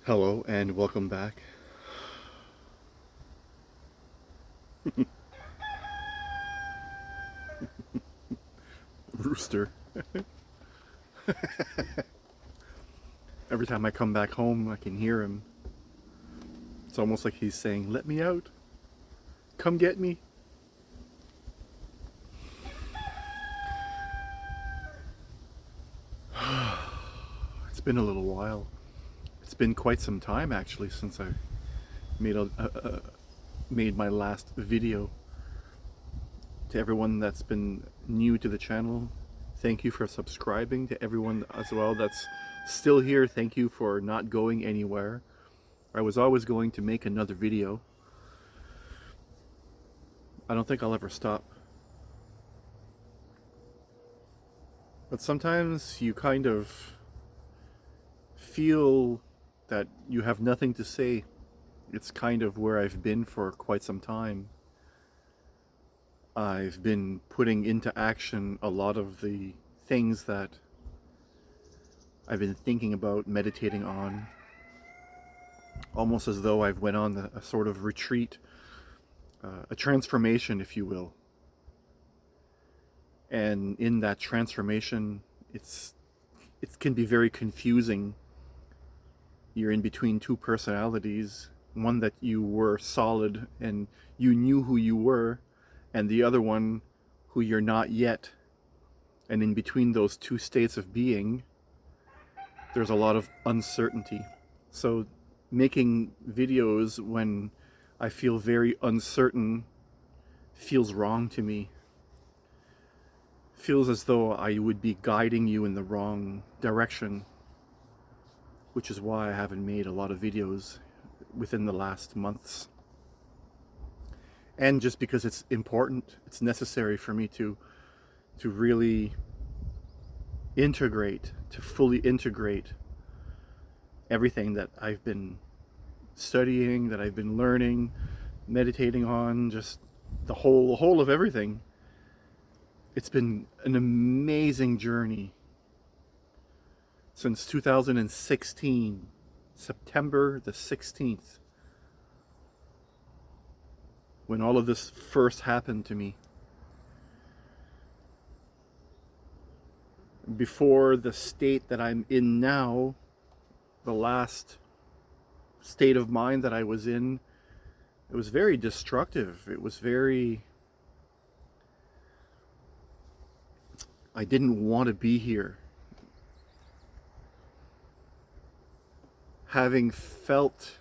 Hello and welcome back. Rooster. Every time I come back home, I can hear him. It's almost like he's saying, "Let me out. Come get me." It's been a little while. It's been quite some time actually since I made made my last video. To everyone that's been new to the channel, thank you for subscribing. To everyone as well that's still here, thank you for not going anywhere. I was always going to make another video. I don't think I'll ever stop. But sometimes you kind of feel that you have nothing to say. It's kind of where I've been for quite some time. I've been putting into action a lot of the things that I've been thinking about, meditating on, almost as though I've went on a sort of retreat, a transformation, if you will. And in that transformation, it can be very confusing. You're in between two personalities, one that you were solid and you knew who you were, and the other one who you're not yet. And in between those two states of being, there's a lot of uncertainty. So making videos when I feel very uncertain feels wrong to me. Feels as though I would be guiding you in the wrong direction, which is why I haven't made a lot of videos within the last months. And just because it's important, it's necessary for me to really integrate, to fully integrate everything that I've been studying, that I've been learning, meditating on, just the whole of everything. It's been an amazing journey since 2016, September the 16th, when all of this first happened to me. Before the state that I'm in now, the last state of mind that I was in, it was very destructive. It was very... I didn't want to be here. Having felt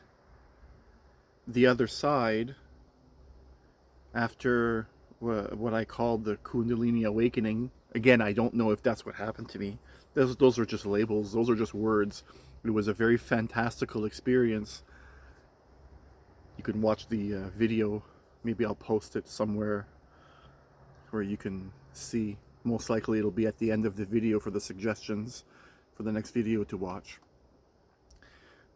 the other side after what I called the Kundalini awakening. Again, I don't know if that's what happened to me. Those are just labels. Those are just words. It was a very fantastical experience. You can watch the video. Maybe I'll post it somewhere where you can see. Most likely it'll be at the end of the video for the suggestions for the next video to watch.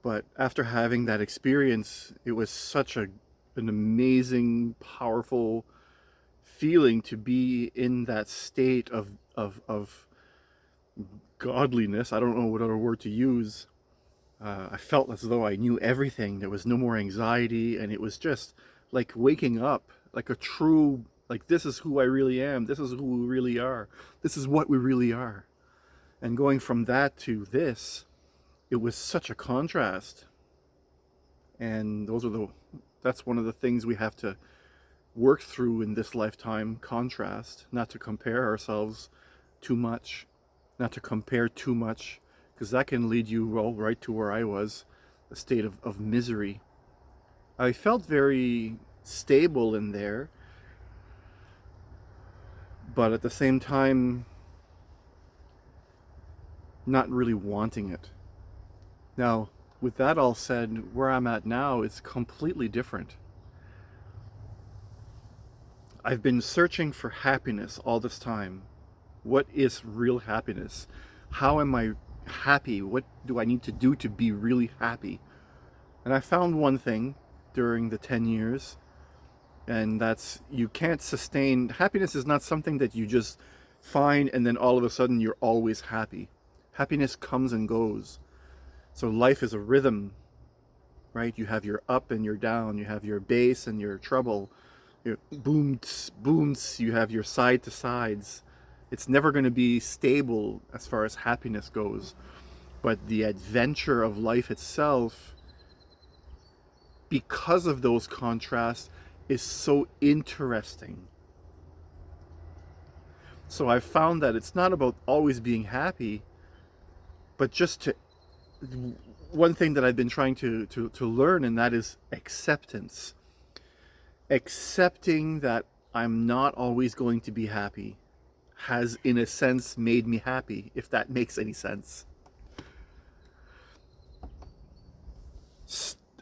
But after having that experience, it was such an amazing, powerful feeling to be in that state of godliness. I don't know what other word to use. I felt as though I knew everything. There was no more anxiety, and it was just like waking up, like a true, like, this is who I really am. This is who we really are. This is what we really are. And going from that to this, it was such a contrast. And that's one of the things we have to work through in this lifetime: contrast, not to compare ourselves too much, not to compare too much, because that can lead you right to where I was, a state of misery. I felt very stable in there, but at the same time, not really wanting it. Now, with that all said, where I'm at now is completely different. I've been searching for happiness all this time. What is real happiness? How am I happy? What do I need to do to be really happy? And I found one thing during the 10 years, and that's, you can't sustain happiness. Is not something that you just find and then all of a sudden you're always happy. Happiness comes and goes. So life is a rhythm. right? You have your up and your down, you have your bass and your treble, your booms, booms, you have your side to sides. It's never going to be stable as far as happiness goes. But the adventure of life itself, because of those contrasts, is so interesting. So I've found that it's not about always being happy, but just to, one thing that I've been trying to learn, and that is acceptance. Accepting that I'm not always going to be happy has, in a sense, made me happy, if that makes any sense.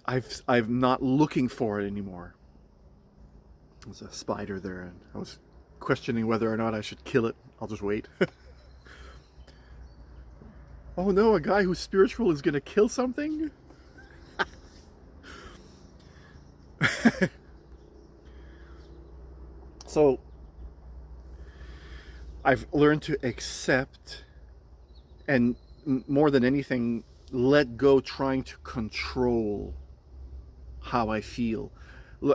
I'm not looking for it anymore. There's a spider there, and I was questioning whether or not I should kill it. I'll just wait. Oh no, a guy who's spiritual is gonna kill something? So, I've learned to accept, and more than anything, let go trying to control how I feel.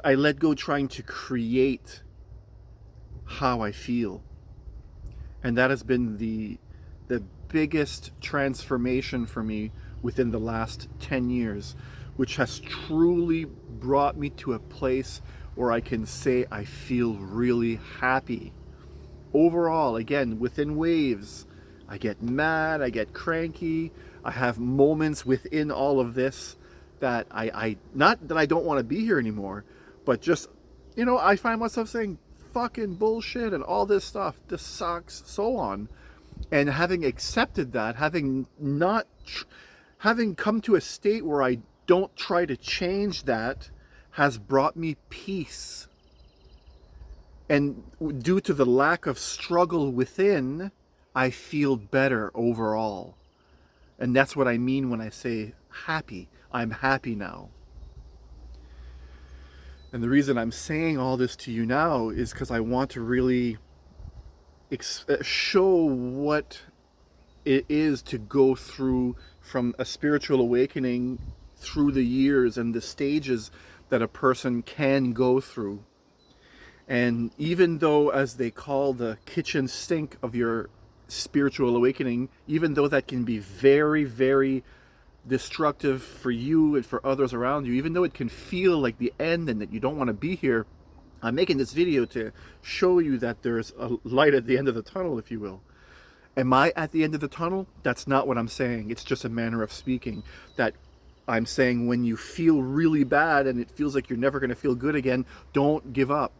I let go trying to create how I feel. And that has been the biggest transformation for me within the last 10 years, which has truly brought me to a place where I can say I feel really happy. Overall, again, within waves, I get mad, I get cranky, I have moments within all of this that I not that I don't want to be here anymore, but just, I find myself saying fucking bullshit and all this stuff, this sucks, so on. And having accepted that, having come to a state where I don't try to change that, has brought me peace. And due to the lack of struggle within, I feel better overall. And that's what I mean when I say happy. I'm happy now. And the reason I'm saying all this to you now is because I want to really show what it is to go through from a spiritual awakening through the years and the stages that a person can go through. And even though, as they call the kitchen sink of your spiritual awakening, even though that can be very, very destructive for you and for others around you, even though it can feel like the end and that you don't want to be here, I'm making this video to show you that there's a light at the end of the tunnel, if you will. Am I at the end of the tunnel? That's not what I'm saying. It's just a manner of speaking. That I'm saying when you feel really bad and it feels like you're never going to feel good again, don't give up.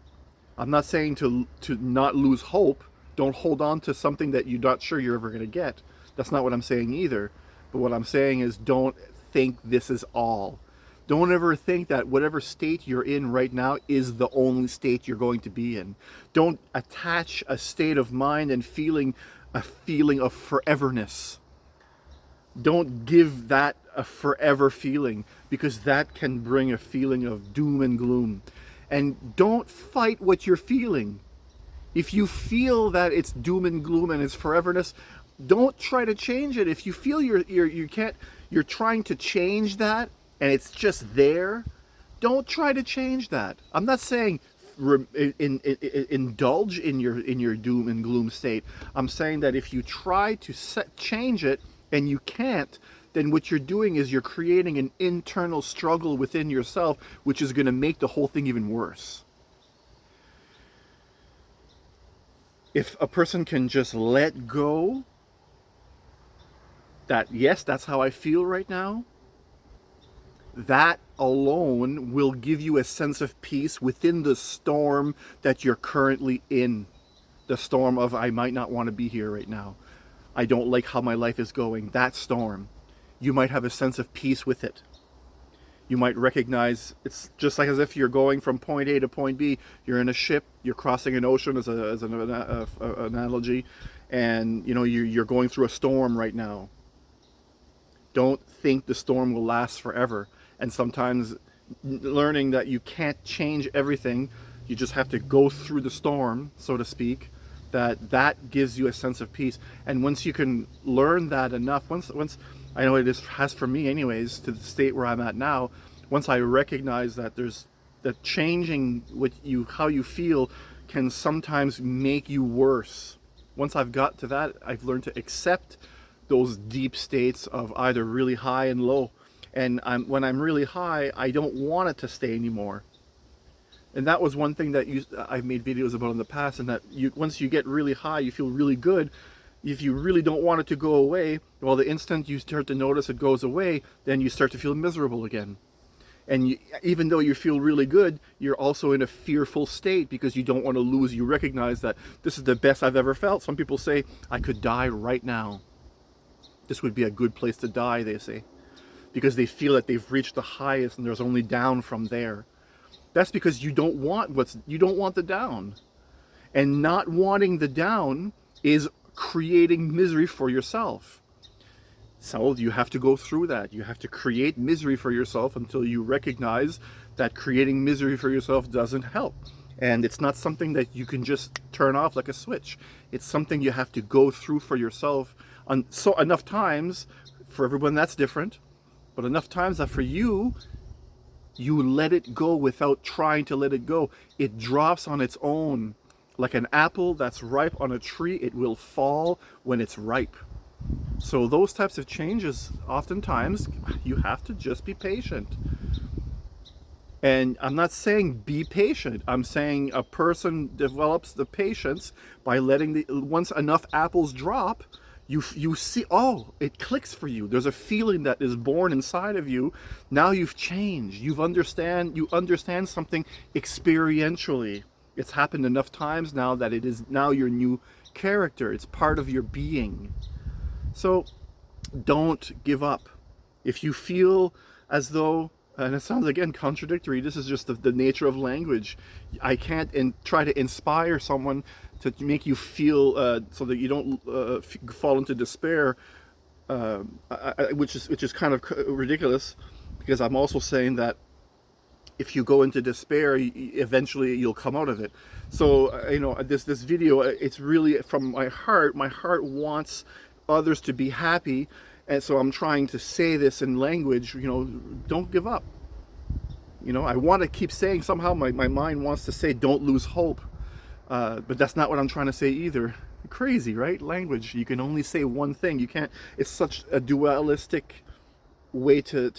I'm not saying to not lose hope. Don't hold on to something that you're not sure you're ever going to get. That's not what I'm saying either. But what I'm saying is don't think this is all. Don't ever think that whatever state you're in right now is the only state you're going to be in. Don't attach a state of mind and a feeling of foreverness. Don't give that a forever feeling, because that can bring a feeling of doom and gloom. And don't fight what you're feeling. If you feel that it's doom and gloom and it's foreverness, don't try to change it. If you feel you're trying to change that and it's just there, don't try to change that. I'm not saying indulge in your doom and gloom state. I'm saying that if you try to change it and you can't, then what you're doing is you're creating an internal struggle within yourself, which is going to make the whole thing even worse. If a person can just let go that, yes, that's how I feel right now, that alone will give you a sense of peace within the storm that you're currently in. The storm of, I might not want to be here right now. I don't like how my life is going. That storm. You might have a sense of peace with it. You might recognize it's just like as if you're going from point A to point B. You're in a ship. You're crossing an ocean, as an analogy, and you're going through a storm right now. Don't think the storm will last forever. And sometimes learning that you can't change everything, you just have to go through the storm, so to speak. That gives you a sense of peace. And once you can learn that enough, once I know has for me anyways, to the state where I'm at now, once I recognize that that changing how you feel can sometimes make you worse. Once I've got to that, I've learned to accept those deep states of either really high and low. And when I'm really high, I don't want it to stay anymore. And that was one thing that I've made videos about in the past, and that once you get really high, you feel really good. If you really don't want it to go away, well, the instant you start to notice it goes away, then you start to feel miserable again. And even though you feel really good, you're also in a fearful state because you don't want to lose. You recognize that this is the best I've ever felt. Some people say, I could die right now. This would be a good place to die, they say, because they feel that they've reached the highest and there's only down from there. That's because you don't want the down. And not wanting the down is creating misery for yourself. So you have to go through that. You have to create misery for yourself until you recognize that creating misery for yourself doesn't help. And it's not something that you can just turn off like a switch. It's something you have to go through for yourself. So enough times, for everyone that's different, but enough times that for you, you let it go without trying to let it go. It drops on its own. Like an apple that's ripe on a tree, it will fall when it's ripe. So those types of changes, oftentimes, you have to just be patient. And I'm not saying be patient. I'm saying a person develops the patience by letting once enough apples drop, you see, oh, it clicks for you. There's a feeling that is born inside of you. Now you've changed. You understand something experientially. It's happened enough times now that it is now your new character. It's part of your being. So don't give up. If you feel as though, and it sounds again contradictory, this is just the nature of language. I can't try to inspire someone to make you feel so that you don't fall into despair, which is kind of ridiculous, because I'm also saying that if you go into despair, eventually you'll come out of it. So this video, it's really from my heart. My heart wants others to be happy, and so I'm trying to say this in language. Don't give up. I want to keep saying, somehow my mind wants to say don't lose hope, but that's not what I'm trying to say either. Crazy, right? Language, you can only say one thing. You can't. It's such a dualistic way to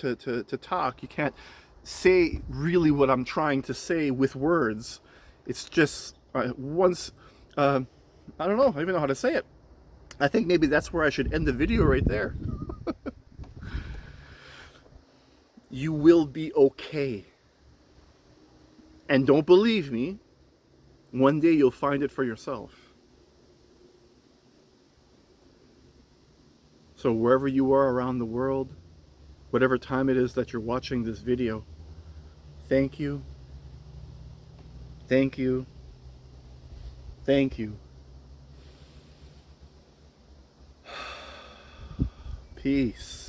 talk. You can't say really what I'm trying to say with words. It's just once I don't know. I don't even know how to say it. I think maybe that's where I should end the video right there. You will be okay. And don't believe me, one day you'll find it for yourself. So wherever you are around the world, whatever time it is that you're watching this video, thank you. Thank you. Thank you. Peace.